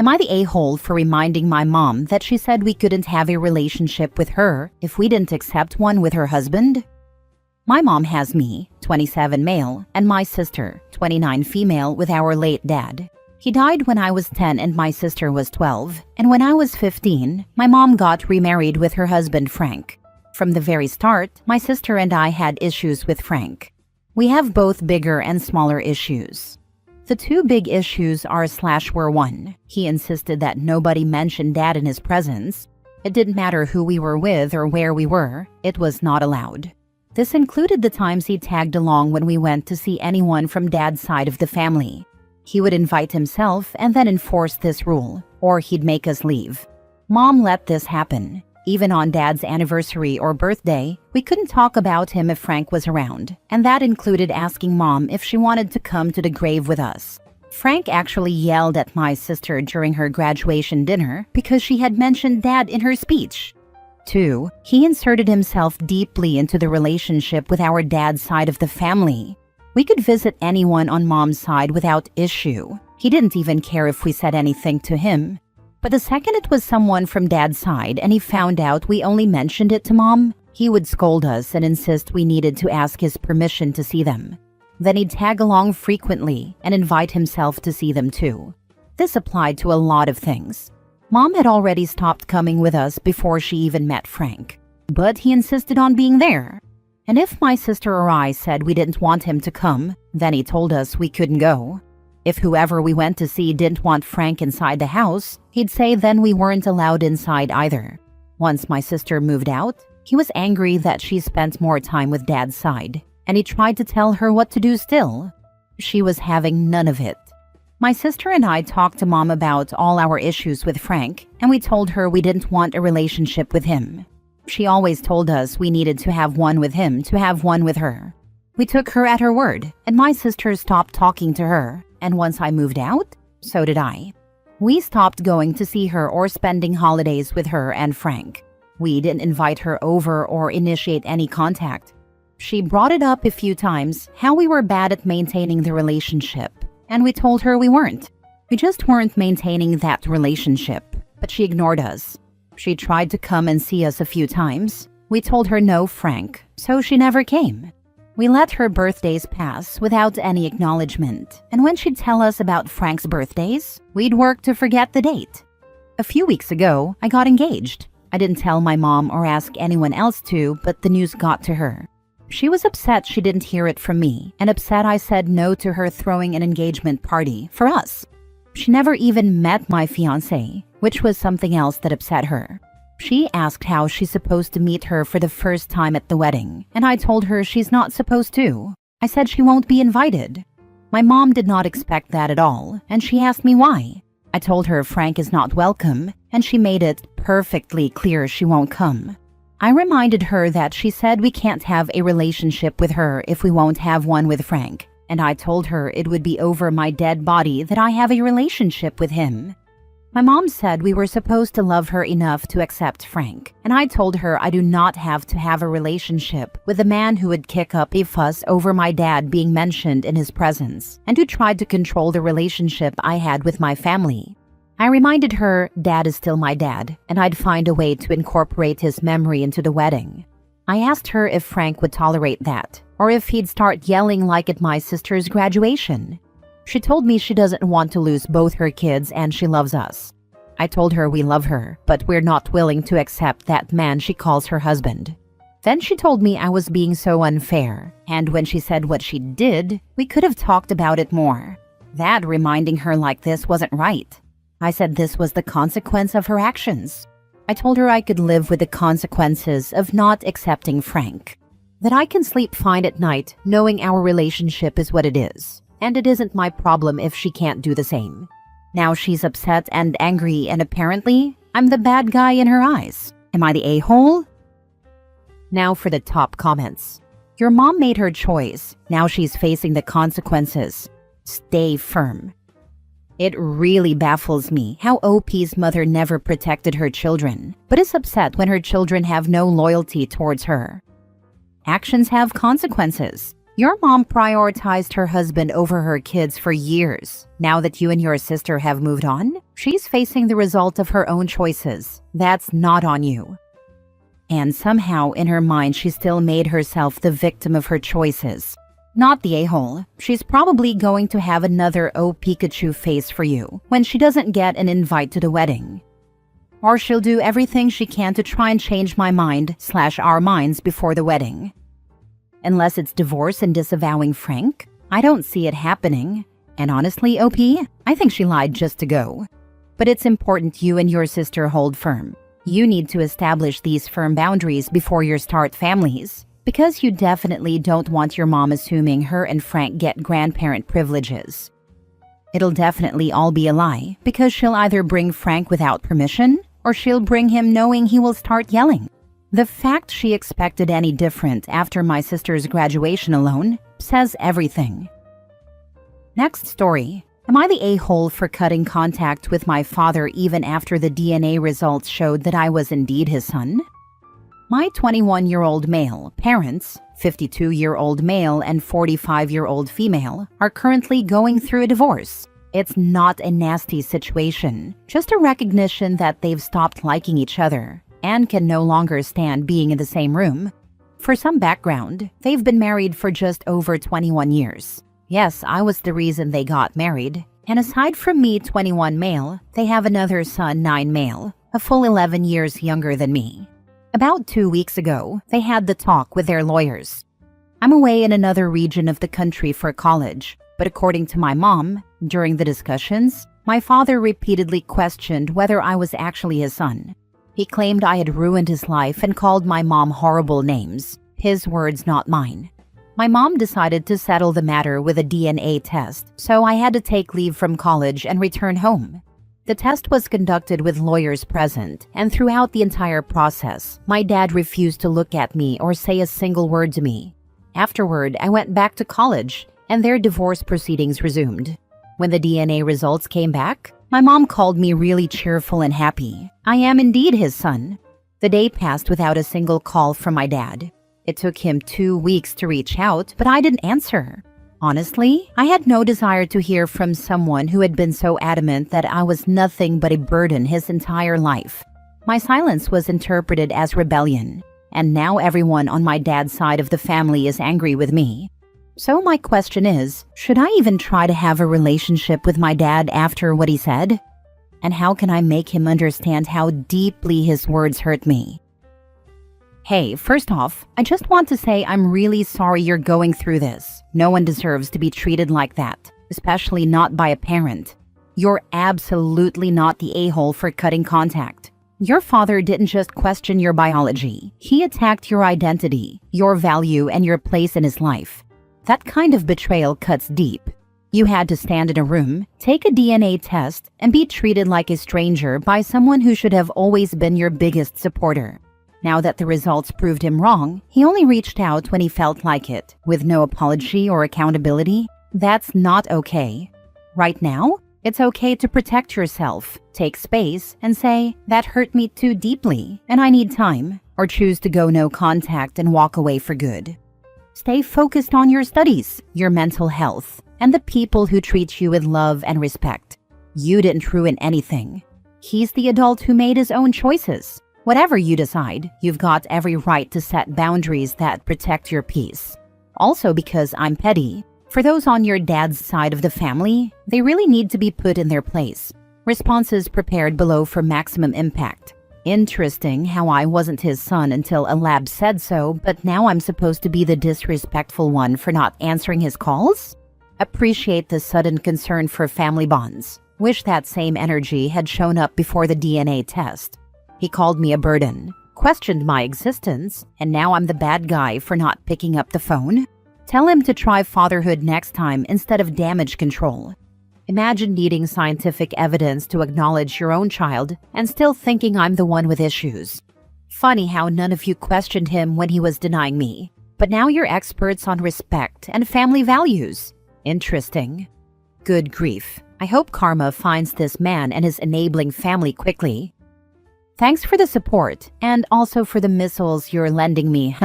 Am I the a-hole for reminding my mom that she said we couldn't have a relationship with her if we didn't accept one with her husband? My mom has me, 27 male, and my sister, 29 female, with our late dad. He died when I was 10 and my sister was 12, and when I was 15, my mom got remarried with her husband Frank. From the very start, my sister and I had issues with Frank. We have both bigger and smaller issues. The two big issues were one, he insisted that nobody mentioned dad in his presence. It didn't matter who we were with or where we were, it was not allowed. This included the times he tagged along when we went to see anyone from dad's side of the family. He would invite himself and then enforce this rule, or he'd make us leave. Mom let this happen. Even on dad's anniversary or birthday, we couldn't talk about him if Frank was around, and that included asking Mom if she wanted to come to the grave with us. Frank actually yelled at my sister during her graduation dinner because she had mentioned dad in her speech. 2. He inserted himself deeply into the relationship with our dad's side of the family. We could visit anyone on Mom's side without issue. He didn't even care if we said anything to him. But the second it was someone from dad's side and he found out we only mentioned it to Mom, he would scold us and insist we needed to ask his permission to see them. Then he'd tag along frequently and invite himself to see them too. This applied to a lot of things. Mom had already stopped coming with us before she even met Frank, but he insisted on being there. And if my sister or I said we didn't want him to come, then he told us we couldn't go. If whoever we went to see didn't want Frank inside the house, he'd say then we weren't allowed inside either. Once my sister moved out, he was angry that she spent more time with dad's side, and he tried to tell her what to do still. She was having none of it. My sister and I talked to Mom about all our issues with Frank, and we told her we didn't want a relationship with him. She always told us we needed to have one with him to have one with her. We took her at her word, and my sister stopped talking to her, and once I moved out, so did I. We stopped going to see her or spending holidays with her and Frank. We didn't invite her over or initiate any contact. She brought it up a few times, how we were bad at maintaining the relationship, and we told her we weren't. We just weren't maintaining that relationship, but she ignored us. She tried to come and see us a few times. We told her no, Frank, so she never came. We let her birthdays pass without any acknowledgement, and when she'd tell us about Frank's birthdays, we'd work to forget the date. A few weeks ago, I got engaged. I didn't tell my mom or ask anyone else to, but the news got to her. She was upset she didn't hear it from me, and upset I said no to her throwing an engagement party for us. She never even met my fiancé, which was something else that upset her. She asked how she's supposed to meet her for the first time at the wedding, and I told her she's not supposed to. I said she won't be invited. My mom did not expect that at all, and she asked me why. I told her Frank is not welcome, and she made it perfectly clear she won't come. I reminded her that she said we can't have a relationship with her if we won't have one with Frank, and I told her it would be over my dead body that I have a relationship with him. My mom said we were supposed to love her enough to accept Frank, and I told her I do not have to have a relationship with a man who would kick up a fuss over my dad being mentioned in his presence, and who tried to control the relationship I had with my family. I reminded her dad is still my dad, and I'd find a way to incorporate his memory into the wedding. I asked her if Frank would tolerate that, or if he'd start yelling like at my sister's graduation. She told me she doesn't want to lose both her kids and she loves us. I told her we love her, but we're not willing to accept that man she calls her husband. Then she told me I was being so unfair, and when she said what she did, we could have talked about it more. That reminding her like this wasn't right. I said this was the consequence of her actions. I told her I could live with the consequences of not accepting Frank. That I can sleep fine at night knowing our relationship is what it is, and it isn't my problem if she can't do the same. Now she's upset and angry, and apparently, I'm the bad guy in her eyes. Am I the a-hole? Now for the top comments. Your mom made her choice. Now she's facing the consequences. Stay firm. It really baffles me how OP's mother never protected her children, but is upset when her children have no loyalty towards her. Actions have consequences. Your mom prioritized her husband over her kids for years. Now that you and your sister have moved on, she's facing the result of her own choices. That's not on you. And somehow in her mind she still made herself the victim of her choices. Not the a-hole. She's probably going to have another "Oh Pikachu" face for you when she doesn't get an invite to the wedding. Or she'll do everything she can to try and change my mind/our minds before the wedding. Unless it's divorce and disavowing Frank, I don't see it happening. And honestly, OP, I think she lied just to go. But it's important you and your sister hold firm. You need to establish these firm boundaries before you start families, because you definitely don't want your mom assuming her and Frank get grandparent privileges. It'll definitely all be a lie, because she'll either bring Frank without permission, or she'll bring him knowing he will start yelling. The fact she expected any different after my sister's graduation alone says everything. Next story. Am I the a-hole for cutting contact with my father even after the DNA results showed that I was indeed his son? My 21-year-old male parents, 52-year-old male and 45-year-old female, are currently going through a divorce. It's not a nasty situation, just a recognition that they've stopped liking each other and can no longer stand being in the same room. For some background, they've been married for just over 21 years. Yes, I was the reason they got married. And aside from me, 21 male, they have another son, 9 male, a full 11 years younger than me. About 2 weeks ago, they had the talk with their lawyers. I'm away in another region of the country for college, but according to my mom, during the discussions, my father repeatedly questioned whether I was actually his son. He claimed I had ruined his life and called my mom horrible names. His words, not mine. My mom decided to settle the matter with a DNA test, so I had to take leave from college and return home. The test was conducted with lawyers present, and throughout the entire process, my dad refused to look at me or say a single word to me. Afterward, I went back to college, and their divorce proceedings resumed. When the DNA results came back, my mom called me really cheerful and happy. I am indeed his son. The day passed without a single call from my dad. It took him 2 weeks to reach out, but I didn't answer. Honestly, I had no desire to hear from someone who had been so adamant that I was nothing but a burden his entire life. My silence was interpreted as rebellion, and now everyone on my dad's side of the family is angry with me. So my question is, should I even try to have a relationship with my dad after what he said? And how can I make him understand how deeply his words hurt me? Hey, first off, I just want to say I'm really sorry you're going through this. No one deserves to be treated like that, especially not by a parent. You're absolutely not the a-hole for cutting contact. Your father didn't just question your biology. He attacked your identity, your value, and your place in his life. That kind of betrayal cuts deep. You had to stand in a room, take a DNA test, and be treated like a stranger by someone who should have always been your biggest supporter. Now that the results proved him wrong, he only reached out when he felt like it, with no apology or accountability. That's not okay. Right now, it's okay to protect yourself, take space, and say, "That hurt me too deeply, and I need time," or choose to go no contact and walk away for good. Stay focused on your studies, your mental health, and the people who treat you with love and respect. You didn't ruin anything. He's the adult who made his own choices. Whatever you decide, you've got every right to set boundaries that protect your peace. Also, because I'm petty, for those on your dad's side of the family, they really need to be put in their place. Responses prepared below for maximum impact. Interesting how I wasn't his son until a lab said so, but now I'm supposed to be the disrespectful one for not answering his calls? Appreciate the sudden concern for family bonds. Wish that same energy had shown up before the DNA test. He called me a burden, questioned my existence, and now I'm the bad guy for not picking up the phone? Tell him to try fatherhood next time instead of damage control. Imagine needing scientific evidence to acknowledge your own child and still thinking I'm the one with issues. Funny how none of you questioned him when he was denying me, but now you're experts on respect and family values. Interesting. Good grief. I hope karma finds this man and his enabling family quickly. Thanks for the support and also for the missiles you're lending me.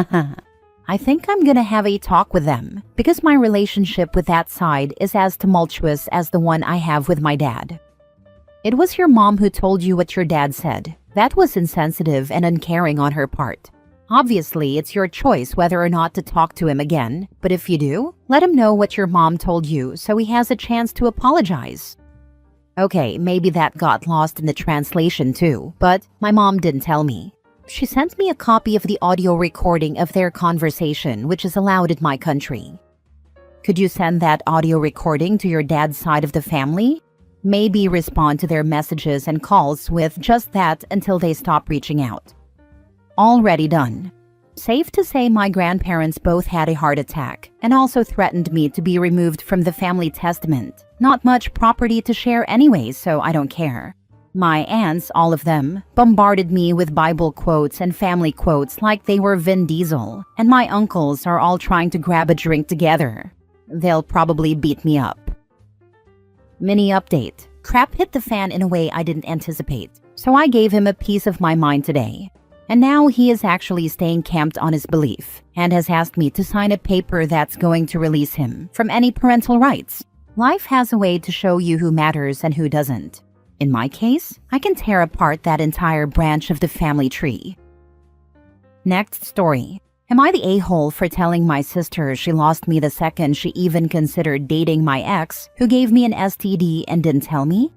I think I'm gonna have a talk with them because my relationship with that side is as tumultuous as the one I have with my dad. It was your mom who told you what your dad said. That was insensitive and uncaring on her part. Obviously, it's your choice whether or not to talk to him again, but if you do, let him know what your mom told you so he has a chance to apologize. Okay, maybe that got lost in the translation too, but my mom didn't tell me. She sent me a copy of the audio recording of their conversation, which is allowed in my country. Could you send that audio recording to your dad's side of the family? Maybe respond to their messages and calls with just that until they stop reaching out. Already done. Safe to say my grandparents both had a heart attack and also threatened me to be removed from the family testament. Not much property to share anyway, so I don't care. My aunts, all of them, bombarded me with Bible quotes and family quotes like they were Vin Diesel, and my uncles are all trying to grab a drink together. They'll probably beat me up. Mini update. Crap hit the fan in a way I didn't anticipate, so I gave him a piece of my mind today. And now he is actually staying camped on his belief and has asked me to sign a paper that's going to release him from any parental rights. Life has a way to show you who matters and who doesn't. In my case, I can tear apart that entire branch of the family tree. Next story. Am I the a-hole for telling my sister she lost me the second she even considered dating my ex who gave me an STD and didn't tell me?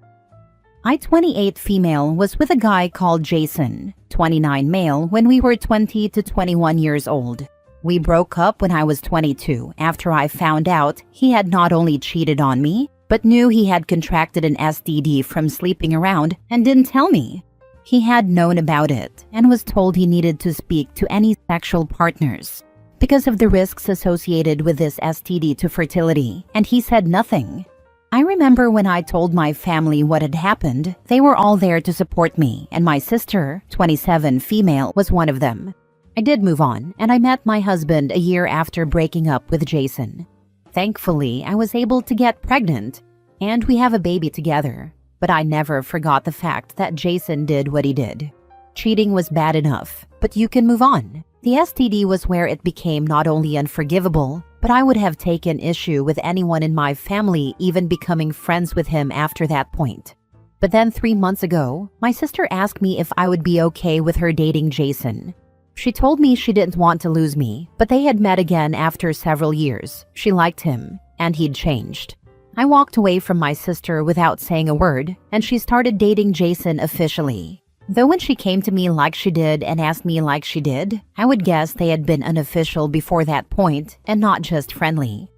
I, 28 female, was with a guy called Jason, 29 male, when we were 20 to 21 years old. We broke up when I was 22 after I found out he had not only cheated on me, but knew he had contracted an STD from sleeping around and didn't tell me. He had known about it and was told he needed to speak to any sexual partners because of the risks associated with this STD to fertility, and he said nothing. I remember when I told my family what had happened, they were all there to support me, and my sister, 27 female, was one of them. I did move on, and I met my husband a year after breaking up with Jason. Thankfully, I was able to get pregnant, and we have a baby together. But I never forgot the fact that Jason did what he did. Cheating was bad enough, but you can move on. The STD was where it became not only unforgivable, but I would have taken issue with anyone in my family even becoming friends with him after that point. But then 3 months ago, my sister asked me if I would be okay with her dating Jason. She told me she didn't want to lose me, but they had met again after several years. She liked him, and he'd changed. I walked away from my sister without saying a word, and she started dating Jason officially. Though when she came to me like she did and asked me like she did, I would guess they had been unofficial before that point and not just friendly.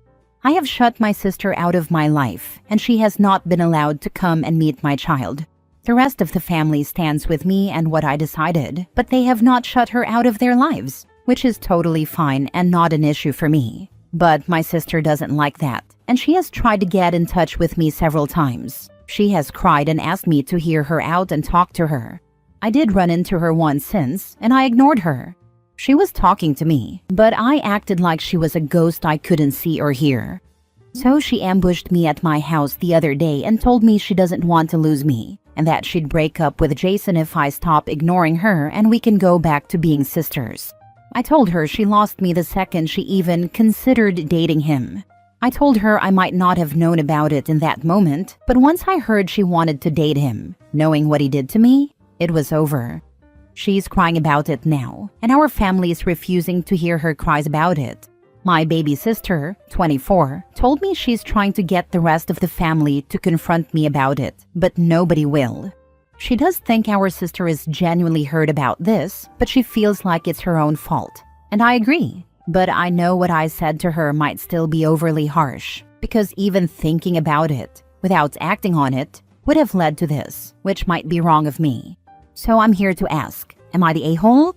I have shut my sister out of my life, and she has not been allowed to come and meet my child. The rest of the family stands with me and what I decided, but they have not shut her out of their lives, which is totally fine and not an issue for me. But my sister doesn't like that, and she has tried to get in touch with me several times. She has cried and asked me to hear her out and talk to her. I did run into her once since, and I ignored her. She was talking to me, but I acted like she was a ghost I couldn't see or hear. So she ambushed me at my house the other day and told me she doesn't want to lose me, and that she'd break up with Jason if I stop ignoring her and we can go back to being sisters. I told her she lost me the second she even considered dating him. I told her I might not have known about it in that moment, but once I heard she wanted to date him, knowing what he did to me, it was over. She's crying about it now, and our family is refusing to hear her cries about it. My baby sister, 24, told me she's trying to get the rest of the family to confront me about it, but nobody will. She does think our sister is genuinely hurt about this, but she feels like it's her own fault. And I agree. But I know what I said to her might still be overly harsh, because even thinking about it, without acting on it, would have led to this, which might be wrong of me. So I'm here to ask, am I the a-hole?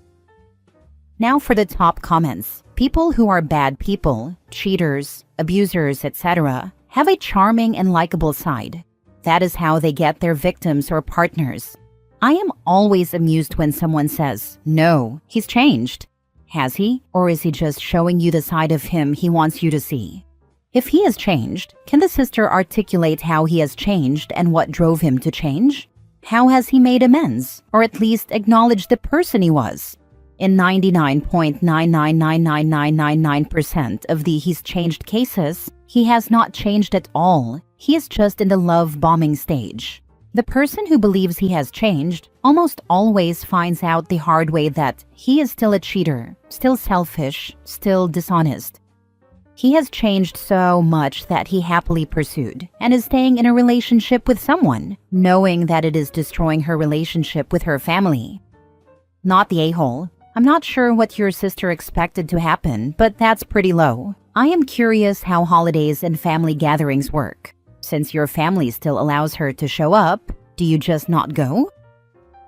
Now for the top comments. People who are bad people, cheaters, abusers, etc., have a charming and likable side. That is how they get their victims or partners. I am always amused when someone says, "No, he's changed." Has he? Or is he just showing you the side of him he wants you to see? If he has changed, can the sister articulate how he has changed and what drove him to change? How has he made amends, or at least acknowledged the person he was? In 99.9999999% of the he's changed cases, he has not changed at all. He is just in the love bombing stage. The person who believes he has changed almost always finds out the hard way that he is still a cheater, still selfish, still dishonest. He has changed so much that he happily pursued and is staying in a relationship with someone, knowing that it is destroying her relationship with her family. Not the a-hole. I'm not sure what your sister expected to happen, but that's pretty low. I am curious how holidays and family gatherings work. Since your family still allows her to show up, do you just not go?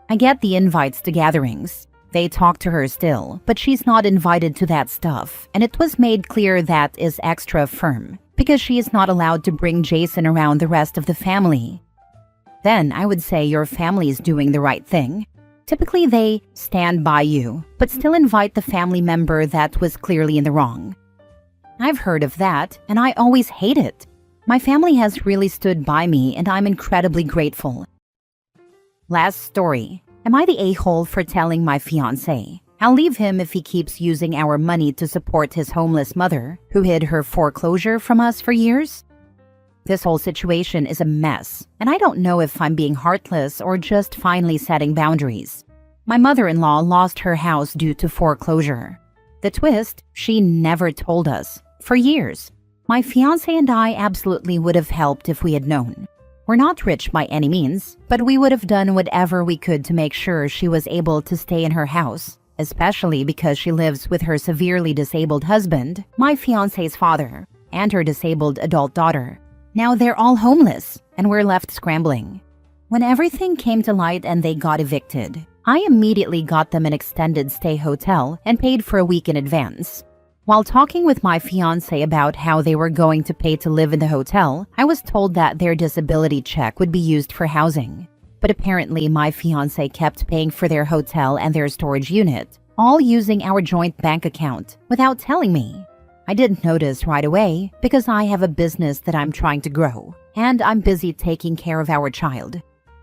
I get the invites to gatherings. They talk to her still, but she's not invited to that stuff, and it was made clear that is extra firm, because she is not allowed to bring Jason around the rest of the family. Then I would say your family is doing the right thing. Typically they stand by you, but still invite the family member that was clearly in the wrong. I've heard of that, and I always hate it. My family has really stood by me, and I'm incredibly grateful. Last story. Am I the a-hole for telling my fiancé? I'll leave him if he keeps using our money to support his homeless mother, who hid her foreclosure from us for years? This whole situation is a mess, and I don't know if I'm being heartless or just finally setting boundaries. My mother-in-law lost her house due to foreclosure. The twist, she never told us. For years. My fiancé and I absolutely would have helped if we had known. We're not rich by any means, but we would have done whatever we could to make sure she was able to stay in her house, especially because she lives with her severely disabled husband, my fiancé's father, and her disabled adult daughter. Now they're all homeless, and we're left scrambling. When everything came to light and they got evicted, I immediately got them an extended stay hotel and paid for a week in advance. While talking with my fiancé about how they were going to pay to live in the hotel, I was told that their disability check would be used for housing. But apparently my fiancé kept paying for their hotel and their storage unit, all using our joint bank account, without telling me. I didn't notice right away because I have a business that I'm trying to grow, and I'm busy taking care of our child.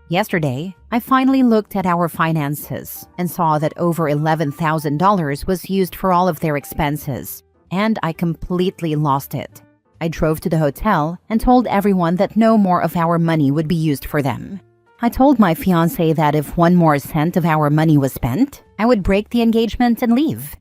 Yesterday, I finally looked at our finances and saw that over $11,000 was used for all of their expenses, and I completely lost it. I drove to the hotel and told everyone that no more of our money would be used for them. I told my fiancé that if one more cent of our money was spent, I would break the engagement and leave.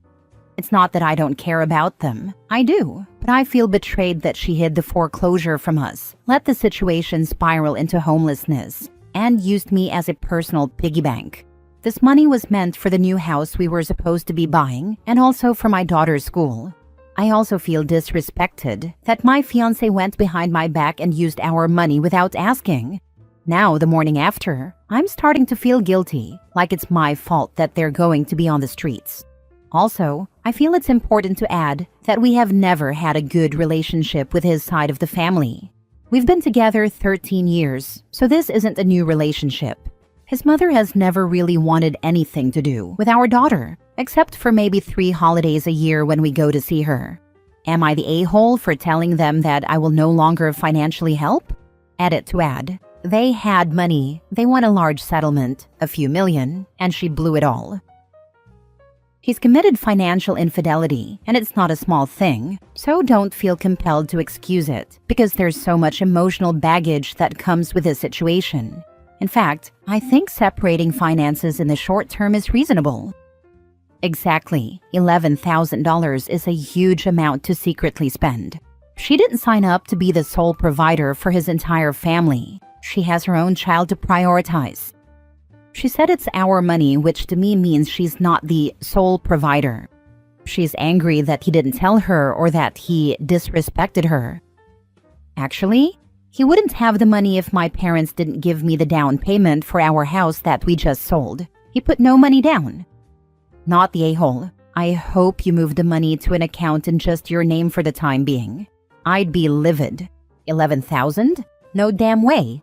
It's not that I don't care about them. I do, but I feel betrayed that she hid the foreclosure from us, let the situation spiral into homelessness, and used me as a personal piggy bank. This money was meant for the new house we were supposed to be buying and also for my daughter's school. I also feel disrespected that my fiancé went behind my back and used our money without asking. Now, the morning after, I'm starting to feel guilty, like it's my fault that they're going to be on the streets. Also, I feel it's important to add that we have never had a good relationship with his side of the family. We've been together 13 years, so this isn't a new relationship. His mother has never really wanted anything to do with our daughter, except for maybe 3 holidays a year when we go to see her. Am I the a-hole for telling them that I will no longer financially help? Edit to add. They had money, they won a large settlement, a few million, and she blew it all. He's committed financial infidelity, and it's not a small thing, so don't feel compelled to excuse it, because there's so much emotional baggage that comes with this situation. In fact, I think separating finances in the short term is reasonable. Exactly, $11,000 is a huge amount to secretly spend. She didn't sign up to be the sole provider for his entire family. She has her own child to prioritize. She said it's our money, which to me means she's not the sole provider. She's angry that he didn't tell her or that he disrespected her. Actually, he wouldn't have the money if my parents didn't give me the down payment for our house that we just sold. He put no money down. Not the a-hole. I hope you move the money to an account in just your name for the time being. I'd be livid. 11,000? No damn way.